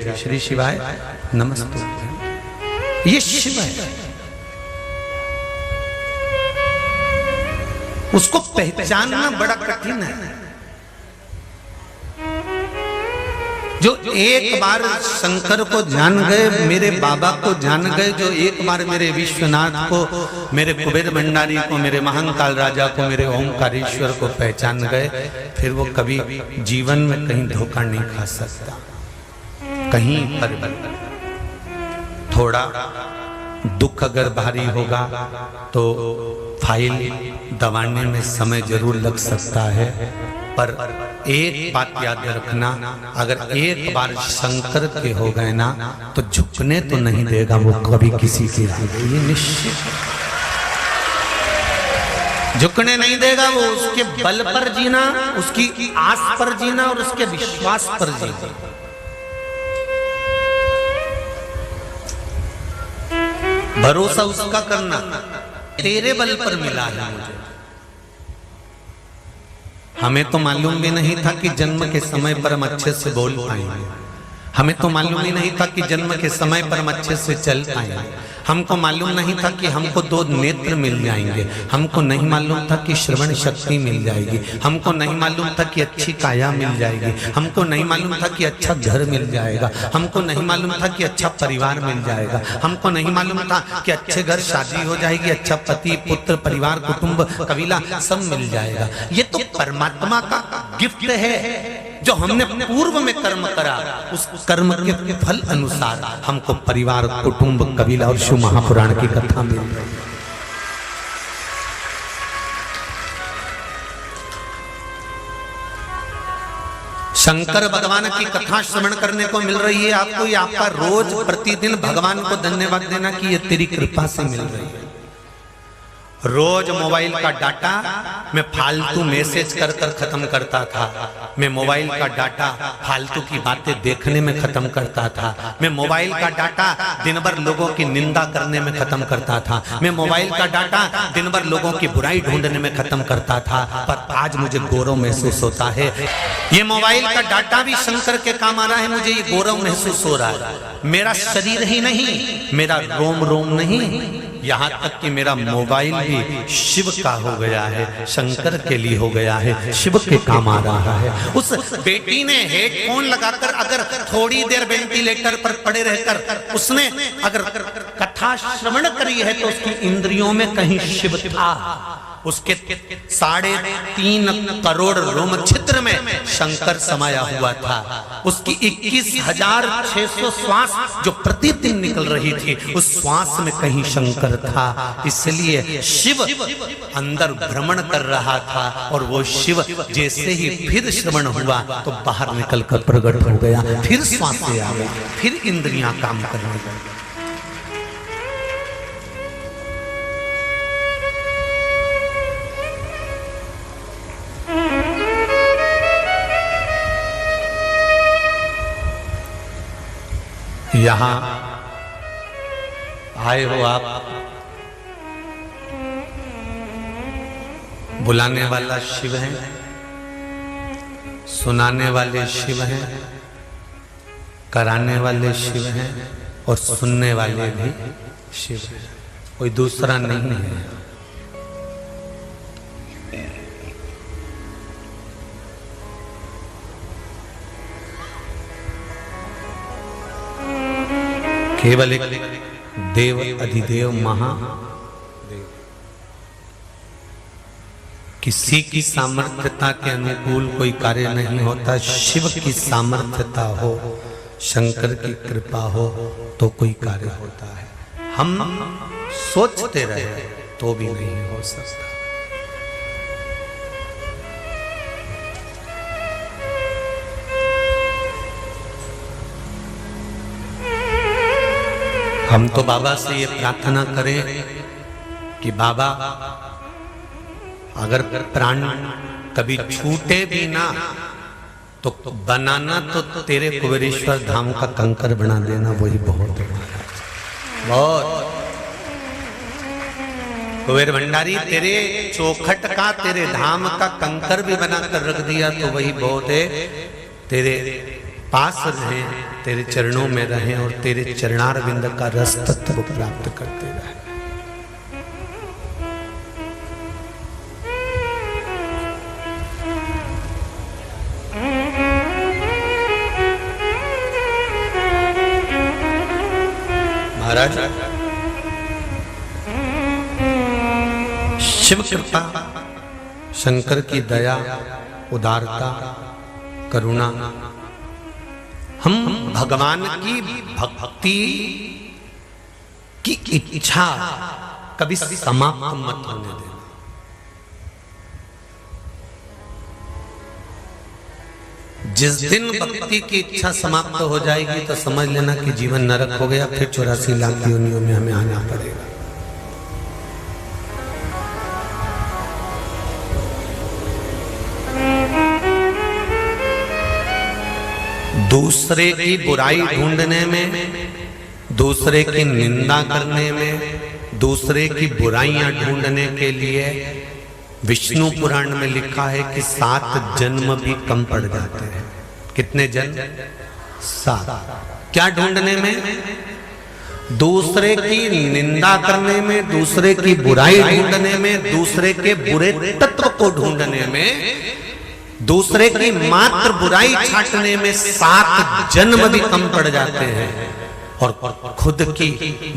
थे, श्री शिवाय नमस्ते। ये शिव है, उसको पहचानना बड़ा कठिन है। जो एक बार शंकर को जान गए, मेरे बाबा को जान गए, जो एक बार मेरे विश्वनाथ को, मेरे कुबेर भंडारी को, मेरे महाकाल राजा को, मेरे ओंकारेश्वर को पहचान गए, फिर वो कभी जीवन में कहीं धोखा नहीं खा सकता। कहीं पर थोड़ा दुख अगर भारी होगा तो फाइल दबाने में समय जरूर लग सकता है, पर एक बात याद रखना, अगर एक बार शंकर के हो गए ना तो झुकने तो नहीं देगा वो कभी किसी के आगे, ये निश्चित। झुकने नहीं देगा वो, उसके बल पर जीना, उसकी आस पर जीना और उसके विश्वास पर जीना। भरोसा उसका करना, तेरे बल पर मिला है मुझे। हमें तो मालूम भी नहीं था कि जन्म के समय पर हम अच्छे से बोल पाएंगे, हमें तो मालूम ही नहीं था कि जन्म के समय पर हम अच्छे से चल पाएंगे, हमको मालूम नहीं था कि हमको 2 नेत्र मिल जाएंगे, हमको नहीं मालूम था कि श्रवण शक्ति मिल जाएगी, हमको नहीं मालूम था कि अच्छी काया मिल जाएगी, हमको नहीं मालूम था कि अच्छा घर मिल जाएगा, हमको नहीं मालूम था कि अच्छा परिवार मिल जाएगा, हमको नहीं मालूम था कि अच्छे घर शादी हो जाएगी, अच्छा पति पुत्र परिवार कुटुंब कबीला सब मिल जाएगा। ये तो परमात्मा का गिफ्ट है, जो हमने पूर्व में कर्म करा, उस कर्म के फल अनुसार हमको परिवार कुटुंब कबीला और शिव महापुराण की कथा मिल रही है। शंकर भगवान की कथा श्रवण करने को मिल रही है आपको, ये आपका रोज प्रतिदिन भगवान को धन्यवाद देना कि ये तेरी कृपा से मिल रही है। रोज मोबाइल का डाटा मैं फालतू मैसेज कर कर खत्म करता था, मैं मोबाइल का डाटा फालतू की बातें देखने में खत्म करता था, मैं मोबाइल का डाटा दिन भर लोगों की निंदा करने में खत्म करता था, मैं मोबाइल का डाटा दिन भर लोगों की बुराई ढूंढने में खत्म करता था। पर आज मुझे गौरव महसूस होता है, ये मोबाइल का डाटा भी शंकर के काम आ रहा है, मुझे ये गौरव महसूस हो रहा है। मेरा शरीर ही नहीं, मेरा रोम रोम नहीं, यहाँ तक कि मेरा मोबाइल भी शिव का हो गया है, शंकर के लिए हो गया है, शिव के काम आ रहा है। उस बेटी ने हेडफोन लगाकर अगर थोड़ी देर वेंटिलेटर पर पड़े रहकर उसने अगर कथा श्रवण करी है तो उसकी इंद्रियों में कहीं शिव था। उसके 3.5 करोड़ रोम छिद्र में शंकर समाया हुआ था। उसकी 21,600 श्वास जो प्रतिदिन निकल रही थी, उस श्वास में कहीं शंकर था। इसलिए शिव अंदर भ्रमण कर रहा था और वो शिव जैसे ही फिर श्रवण हुआ तो बाहर निकल कर प्रकट हो गया, फिर श्वास आ गई, फिर इंद्रियां काम करने लगी। यहाँ आए हो आप, बुलाने वाला शिव है, सुनाने वाले शिव हैं, कराने वाले शिव हैं और सुनने वाले भी शिव हैं, कोई दूसरा नहीं है। केवल एक देव अधिदेव महादेव, किसी की सामर्थ्यता के अनुकूल कोई कार्य नहीं होता। शिव की सामर्थ्यता हो, शंकर की कृपा हो तो कोई कार्य होता है। हम सोचते रहे तो भी नहीं हो सकता। हम तो बाबा से ये प्रार्थना करें कि बाबा अगर प्राण कभी छूटे भी ना तो बनाना तो तेरे कुबेरेश्वर धाम का कंकर बना देना, वही बहुत बहुत। कुबेर भंडारी तेरे चौखट का, तेरे धाम का कंकर भी बनाकर रख दिया तो वही बहुत है। तेरे पास रहें, तेरे चरणों में रहें और तेरे चरणारविंद का रस तत्व प्राप्त करते रहें। महाराज, शिव कृपा, शंकर की दया, उदारता, करुणा, हम भगवान की भक्ति की इच्छा कभी समाप्त मत होने देना। जिस दिन भक्ति की इच्छा समाप्त हो जाएगी तो समझ लेना कि जीवन नरक हो गया, फिर 84 लाख योनियों में हमें आना पड़ेगा। दूसरे की बुराई ढूंढने में, दूसरे की निंदा करने में, दूसरे की बुराइयां ढूंढने के लिए विष्णु पुराण में लिखा है कि 7 जन्म भी कम पड़ जाते हैं। कितने जन्म? 7। क्या ढूंढने में? दूसरे की निंदा करने में, दूसरे की बुराई ढूंढने में, दूसरे के बुरे तत्व को ढूंढने में, दूसरे की मात्र बुराई छांटने में 7 जन्म भी कम पड़ जाते हैं। और खुद की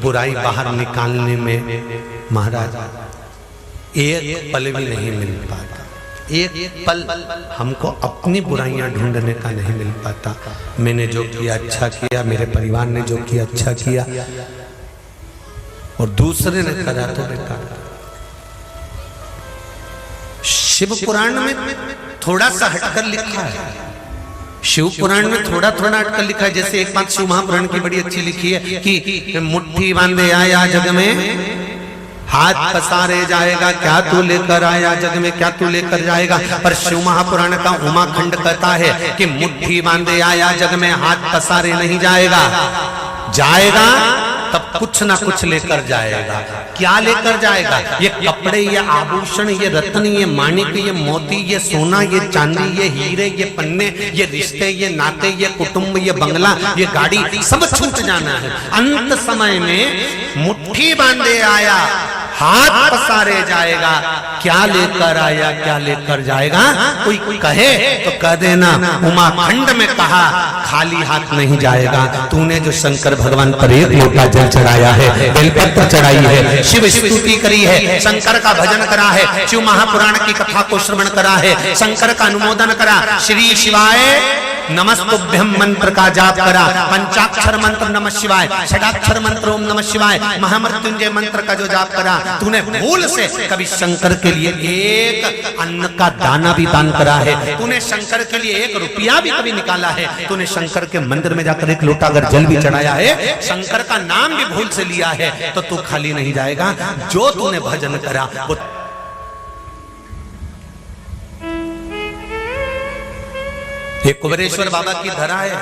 बुराई बाहर निकालने में महाराज एक पल भी नहीं मिल पाता। एक पल हमको अपनी बुराइयां ढूंढने का नहीं मिल पाता। मैंने जो किया अच्छा किया, मेरे परिवार ने जो किया अच्छा किया, और दूसरे ने करा तो बेकार। शिव पुराण में थोड़ा सा हटकर लिखा है, शिव पुराण में थोड़ा थोड़ा हटकर लिखा है। जैसे एक बात शिव महापुराण की बड़ी अच्छी लिखी है कि मुट्ठी बांधे आया जग में, हाथ पसारे जाएगा, क्या तू लेकर आया जग में, क्या तू लेकर जाएगा। पर शिव महापुराण का उमाखंड कहता है कि मुट्ठी बांधे आया जग में, हाथ पसारे नहीं जाएगा, जाएगा तब कुछ ना कुछ लेकर जाएगा। क्या लेकर जाएगा? ये कपड़े, ये आभूषण, ये रत्न, ये माणिक, ये मोती, ये सोना, ये चांदी, ये हीरे, ये पन्ने, ये रिश्ते, ये नाते, ये कुटुंब, ये बंगला, ये गाड़ी, सब छूट जाना है। अंत समय में मुट्ठी बांधे आया, हाथ पसारे जाएगा, क्या लेकर आया, क्या लेकर जाएगा। कोई कहे तो कह देना उमाखंड में कहा खाली हाथ नहीं जाएगा। तूने जो शंकर भगवान पर एक लोटा जल चढ़ाया है, बेलपत्र चढ़ाई है, शिव स्तुति करी है, शंकर का भजन करा है, शिव महापुराण की कथा को श्रवण करा है, शंकर का अनुमोदन करा, श्री शिवाय नमस्तुभ्यम मंत्र का जाप करा, पंचाक्षर मंत्र नमः शिवाय, षडाक्षर मंत्र ओम नमः शिवाय, महामृत्युंजय मंत्र का जो जाप करा, तूने भूल से कभी शंकर के लिए एक अन्न का दाना भी दान करा है, तूने शंकर के लिए 1 रुपया भी कभी निकाला है, तूने शंकर के मंदिर में जाकर 1 लोटा अगर जल भी चढ़ाया है, शंकर का नाम भी भूल से लिया है, तो तू खाली नहीं जाएगा। जो तूने भजन करा वो ये कुबेरेश्वर बाबा की धरा है।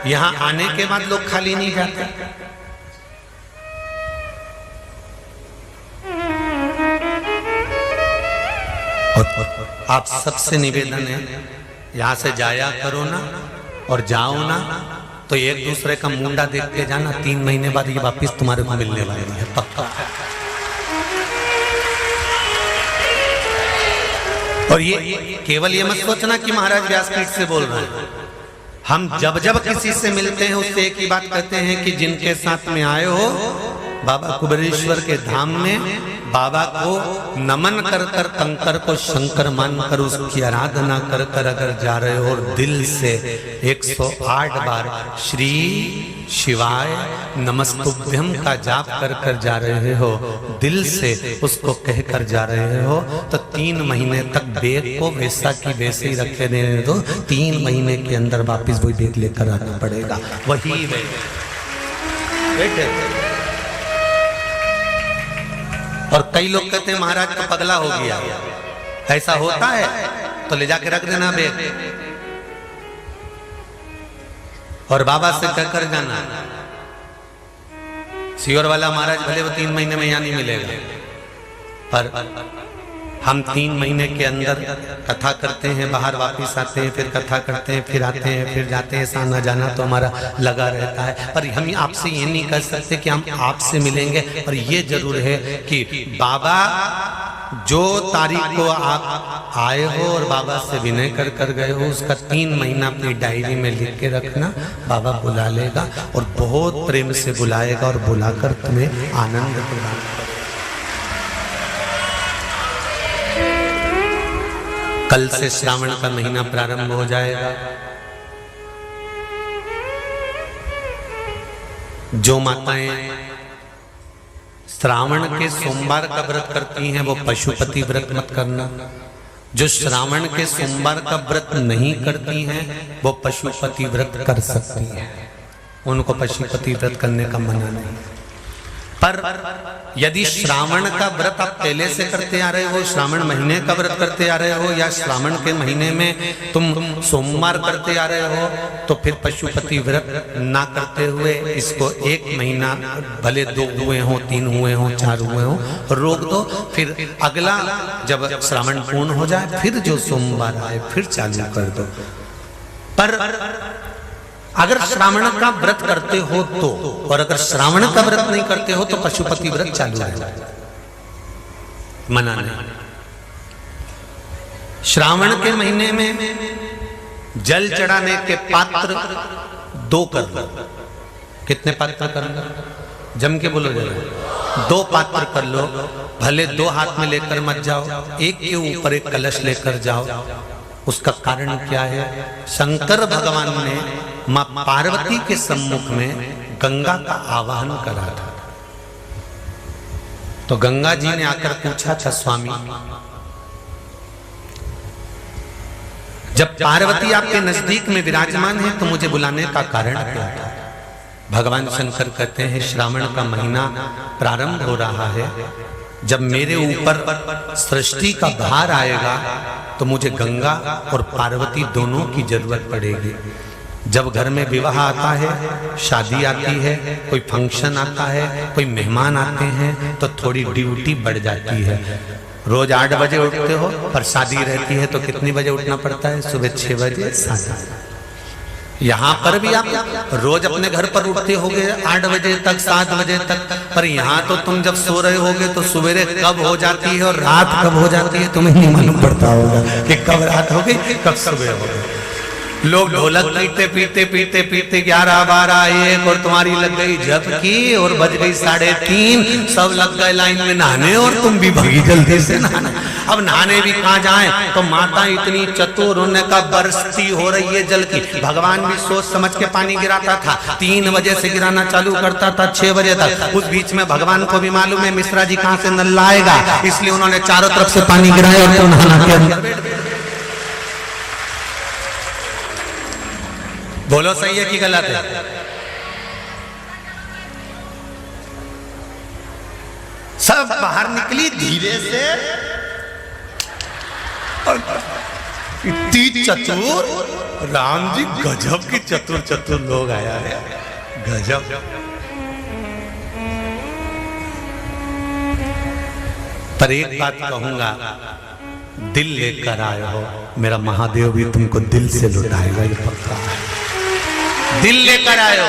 यहां आने के बाद लोग खाली नहीं जाते। और आप सबसे निवेदन है, यहां से जाया करो ना, और जाओ ना तो एक दूसरे का मुंडा देख के जाना, 3 महीने बाद ये वापिस तुम्हारे को मिलने वाली है, पक्का। और ये केवल ये मत सोचना कि महाराज व्यासपीठ से बोल रहे हैं। हम जब जब किसी से मिलते हैं उससे एक ही बात कहते हैं कि जिनके साथ में आए हो बाबा कुबेरेश्वर के धाम में, बाबा को नमन कर कर कंकर को शंकर मानकर उसकी आराधना कर कर अगर जा रहे हो और दिल से 108 बार श्री शिवाय नमस्तुभ्यम का जाप कर कर जा रहे हो, दिल से उसको कह कर जा रहे हो, तो 3 महीने तक बैग को वैसा की वैसे ही रखे देने दो। 3 महीने के अंदर वापिस वही बैग लेकर आना पड़ेगा, वही बैठे। और कई लोग कहते हैं महाराज का पगला हो गया, ऐसा होता है तो ले जाके रख देना बैग और बाबा से कहकर जाना, सियोर वाला महाराज भले वो 3 महीने में यहाँ नहीं मिलेगा, पर हम 3 महीने के अंदर कथा करते हैं, बाहर वापस आते हैं, फिर कथा करते हैं, फिर आते हैं, फिर जाते हैं, ऐसा आना जाना तो हमारा लगा रहता है। पर हम आपसे ये नहीं कर सकते कि हम आपसे मिलेंगे। पर ये जरूर है कि बाबा जो तारीख को आप आए हो और बाबा से विनय कर कर गए हो, उसका 3 महीना अपनी डायरी में लिख के रखना। बाबा बुला लेगा और बहुत प्रेम से बुलाएगा और बुलाकर तुम्हें आनंद प्रदान करेगा। कल से श्रावण का महीना प्रारंभ हो जाएगा। जो माताएं श्रावण के सोमवार का व्रत करती हैं वो पशुपति व्रत मत करना। जो श्रावण के सोमवार का व्रत नहीं करती हैं वो पशुपति व्रत कर सकती हैं, उनको पशुपति व्रत करने का मना नहीं। पर यदि श्रावण का व्रत आप पहले से करते आ रहे हो, श्रावण महीने का व्रत करते आ रहे हो, या श्रावण के महीने में तुम सोमवार करते आ रहे हो, तो फिर पशुपति व्रत ना करते हुए इसको 1 महीना, भले 2 हुए हो, 3 हुए हो, 4 हुए हो, रोक दो। फिर अगला जब श्रावण पूर्ण हो जाए फिर जो सोमवार आए फिर चालू कर दो। पर अगर श्रावण का व्रत करते हो तो, और अगर श्रावण का व्रत नहीं करते हो तो पशुपति व्रत चालू है, मना नहीं। श्रावण के महीने में जल चढ़ाने के पात्र 2 कर लो। कितने पात्र कर लो? जम के बोलो जरा। 2 पात्र कर लो। भले 2 हाथ में लेकर मत जाओ, एक के ऊपर एक कलश लेकर जाओ। उसका कारण क्या है? शंकर भगवान ने मां पार्वती के सम्मुख में गंगा का आवाहन करा था। तो गंगा जी ने आकर पूछा था, स्वामी जब पार्वती आपके नजदीक में विराजमान है तो मुझे बुलाने का कारण क्या था? भगवान शंकर कहते हैं, श्रावण का महीना प्रारंभ हो रहा है, जब मेरे ऊपर सृष्टि का भार आएगा तो मुझे गंगा और पार्वती दोनों की जरूरत पड़ेगी। जब घर में विवाह आता है, शादी आती है, कोई फंक्शन आता है, कोई मेहमान आते हैं तो थोड़ी ड्यूटी बढ़ जाती है। रोज 8 बजे उठते हो, पर शादी रहती है तो कितनी बजे उठना पड़ता है? सुबह 6 बजे 7। यहाँ पर भी आप रोज अपने घर पर उठते होगे 8 बजे तक, 7 बजे तक, पर यहाँ तो तुम जब सो रहे होगे तो सवेरे कब हो जाती है और रात कब हो जाती है तुम्हें नहीं मालूम पड़ता होगा कि कब रात हो गई कब सुबह हो गई। लोग ढोलक पीटते पीटते पीटते पीटते 11, 12, 1 और तुम्हारी लग गई झपकी और बज गई 3:30। सब लग गए लाइन में नहाने और तुम भी भागी जल्दी से नहाने। अब नहाने भी कहाँ जाएं? तो माता इतनी चतुर, उन्होंने कहा बरसती हो रही है जल की। भगवान भी सोच समझ के पानी गिराता था। 3 बजे से गिराना चालू करता था 6 बजे तक। उस बीच में भगवान को भी मालूम है मिश्रा जी कहाँ से नल लाएगा, इसलिए उन्होंने चारों तरफ से पानी गिराया और तो नहाना के अंदर। बोलो सही है कि गलत है? सब बाहर निकली धीरे से, इतनी चतुर, राम जी गजब की चतुर चतुर लोग आया है, गजब। पर एक बात कहूंगा, दिल लेकर आए हो, मेरा महादेव भी तुमको दिल से लुटाएगा, ये पक्का है। दिल लेकर आए हो।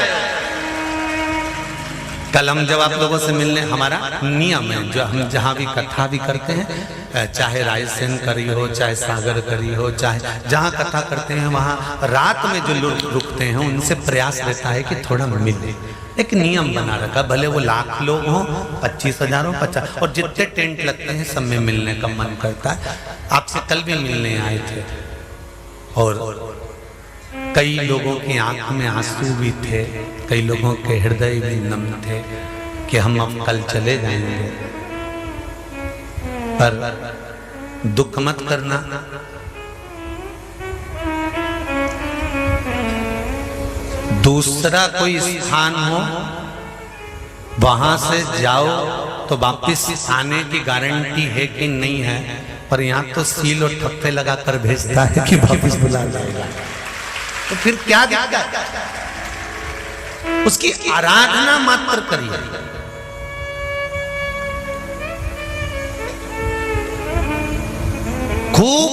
कल हम जब आप लोगों से मिलने, हमारा नियम है जो हम जहाँ भी कथा भी करते हैं, चाहे रायसेन करी हो, चाहे सागर करी हो, चाहे जहाँ कथा करते हैं वहाँ रात में जो लोग रुकते हैं उनसे प्रयास रहता है कि थोड़ा मिले। एक नियम बना रखा, भले वो लाख लोग हों, 25,000 हो, 50, और जितने टेंट लगते हैं सब में मिलने का मन करता है। आपसे कल भी मिलने आए थे और कई लोगों की आंख में आंसू भी थे, कई लोगों के हृदय भी नम थे कि हम अब कल चले जाएंगे। पर दुख मत करना, दूसरा कोई स्थान हो वहां से जाओ तो वापिस आने की गारंटी है कि नहीं है, पर यहाँ तो सील और ठप्पे लगाकर भेजता है कि वापिस बुला जाएगा। तो फिर क्या दिक्कत? उसकी आराधना मात्र करिए। खूब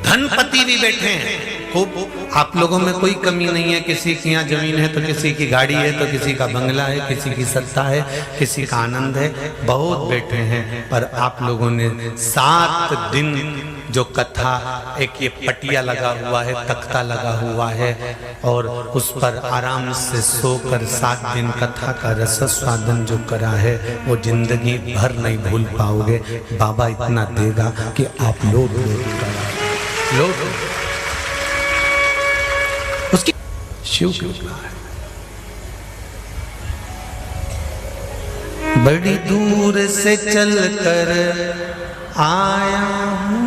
धनपति भी बैठे हैं, खूब। आप लोगों में कोई कमी नहीं है, किसी की यहाँ जमीन है तो किसी की गाड़ी है तो किसी का बंगला है, किसी की सत्ता है, किसी का आनंद है, बहुत बैठे हैं। पर आप लोगों ने 7 दिन जो कथा, एक ये पटिया लगा हुआ है, तख्ता लगा हुआ है, और उस पर आराम से सोकर 7 दिन कथा का रस स्वादन जो करा है, वो जिंदगी भर नहीं भूल पाओगे। बाबा इतना देगा कि आप लोग उसकी शिव कृपा है। बड़ी दूर से चलकर आया हूँ,